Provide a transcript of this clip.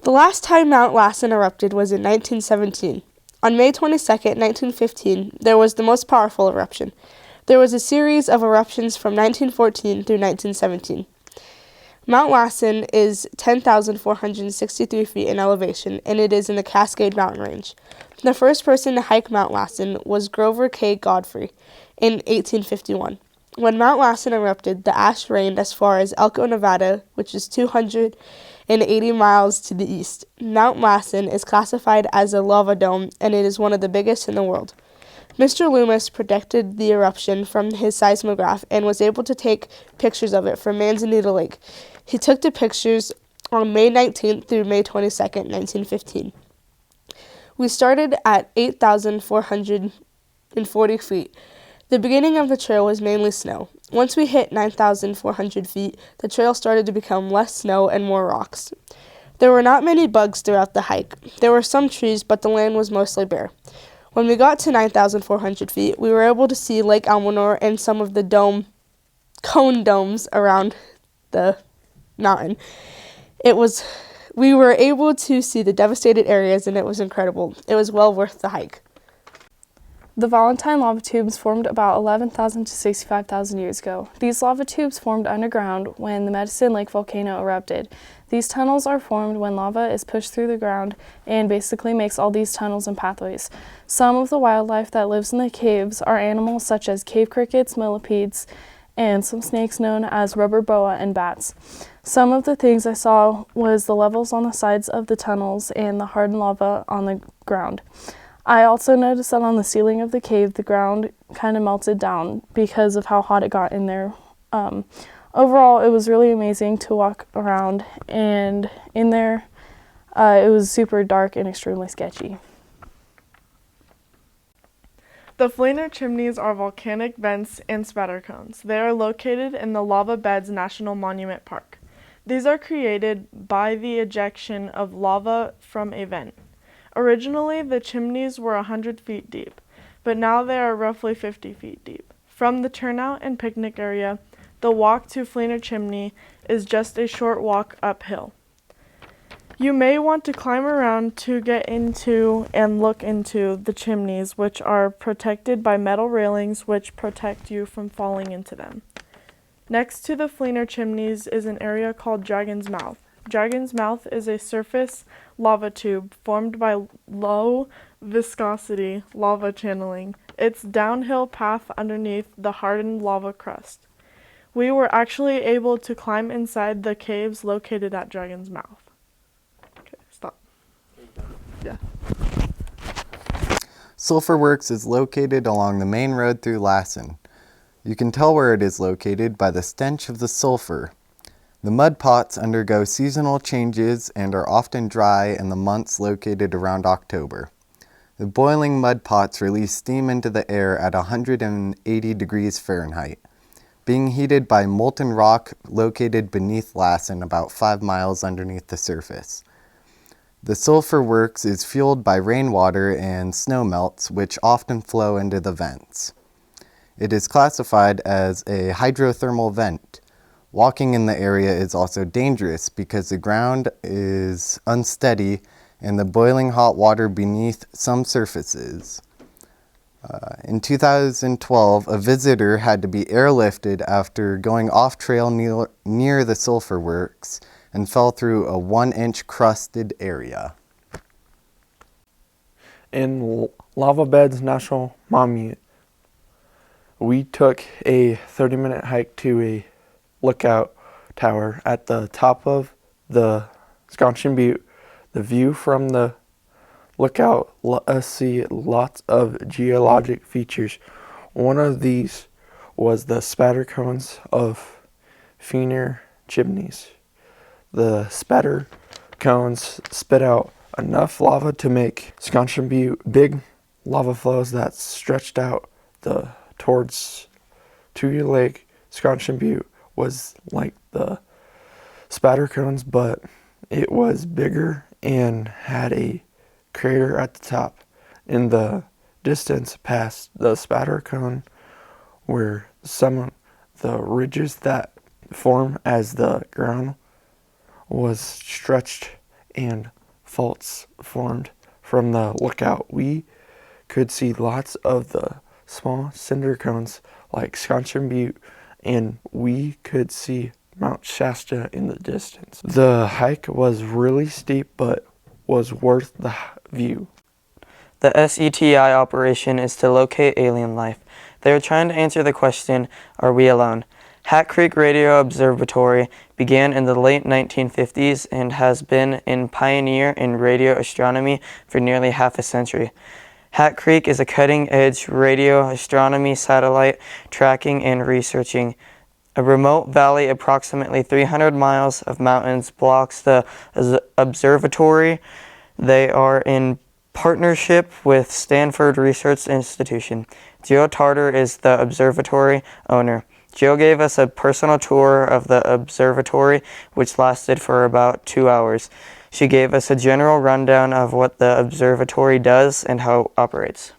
The last time Mount Lassen erupted was in 1917. On May 22, 1915, there was the most powerful eruption. There was a series of eruptions from 1914 through 1917. Mount Lassen is 10,463 feet in elevation, and it is in the Cascade Mountain Range. The first person to hike Mount Lassen was Grover K. Godfrey in 1851. When Mount Lassen erupted, the ash rained as far as Elko, Nevada, which is 280 miles to the east. Mount Lassen is classified as a lava dome, and it is one of the biggest in the world. Mr. Loomis predicted the eruption from his seismograph and was able to take pictures of it from Manzanita Lake. He took the pictures on May 19th through May 22nd, 1915. We started at 8,440 feet. The beginning of the trail was mainly snow. Once we hit 9,400 feet, the trail started to become less snow and more rocks. There were not many bugs throughout the hike. There were some trees, but the land was mostly bare. When we got to 9,400 feet, we were able to see Lake Almanor and some of the cone domes around the mountain. We were able to see the devastated areas, and it was incredible. It was well worth the hike. The Valentine lava tubes formed about 11,000 to 65,000 years ago. These lava tubes formed underground when the Medicine Lake volcano erupted. These tunnels are formed when lava is pushed through the ground and basically makes all these tunnels and pathways. Some of the wildlife that lives in the caves are animals such as cave crickets, millipedes, and some snakes known as rubber boa and bats. Some of the things I saw was the levels on the sides of the tunnels and the hardened lava on the ground. I also noticed that on the ceiling of the cave, the ground kind of melted down because of how hot it got in there. Overall, it was really amazing to walk around, and in there, it was super dark and extremely sketchy. The Fleener chimneys are volcanic vents and spatter cones. They are located in the Lava Beds National Monument Park. These are created by the ejection of lava from a vent. Originally, the chimneys were 100 feet deep, but now they are roughly 50 feet deep. From the turnout and picnic area, the walk to Fleener Chimney is just a short walk uphill. You may want to climb around to get into and look into the chimneys, which are protected by metal railings which protect you from falling into them. Next to the Fleener chimneys is an area called Dragon's Mouth. Dragon's Mouth is a surface lava tube formed by low viscosity lava channeling its downhill path underneath the hardened lava crust. We were actually able to climb inside the caves located at Dragon's Mouth. Okay, stop. Yeah. Sulphur Works is located along the main road through Lassen. You can tell where it is located by the stench of the sulfur. The mud pots undergo seasonal changes and are often dry in the months located around October. The boiling mud pots release steam into the air at 180 degrees Fahrenheit, being heated by molten rock located beneath Lassen about 5 miles underneath the surface. The Sulphur Works is fueled by rainwater and snowmelts, which often flow into the vents. It is classified as a hydrothermal vent. Walking in the area is also dangerous because the ground is unsteady and the boiling hot water beneath some surfaces. In 2012, a visitor had to be airlifted after going off-trail near the Sulphur Works and fell through a 1-inch crusted area. In Lava Beds National Monument, we took a 30-minute hike to a lookout tower at the top of the Scontian Butte. The view from the lookout let us see lots of geologic features. One of these was the spatter cones of Fleener chimneys. The spatter cones spit out enough lava to make Scontian Butte big lava flows that stretched out towards Tuya Lake. Scontian Butte was like the spatter cones, but it was bigger and had a crater at the top. In the distance past the spatter cone were some of the ridges that form as the ground was stretched and faults formed from the lookout. We could see lots of the small cinder cones like Sconcham Butte, and we could see Mount Shasta in the distance. The hike was really steep, but was worth the view. The SETI operation is to locate alien life. They are trying to answer the question, are we alone? Hat Creek Radio Observatory began in the late 1950s and has been a pioneer in radio astronomy for nearly half a century. Hat Creek is a cutting-edge radio astronomy satellite tracking and researching. A remote valley approximately 300 miles of mountains blocks the observatory. They are in partnership with Stanford Research Institution. Jill Tarter is the observatory owner. Jill gave us a personal tour of the observatory, which lasted for about 2 hours. She gave us a general rundown of what the observatory does and how it operates.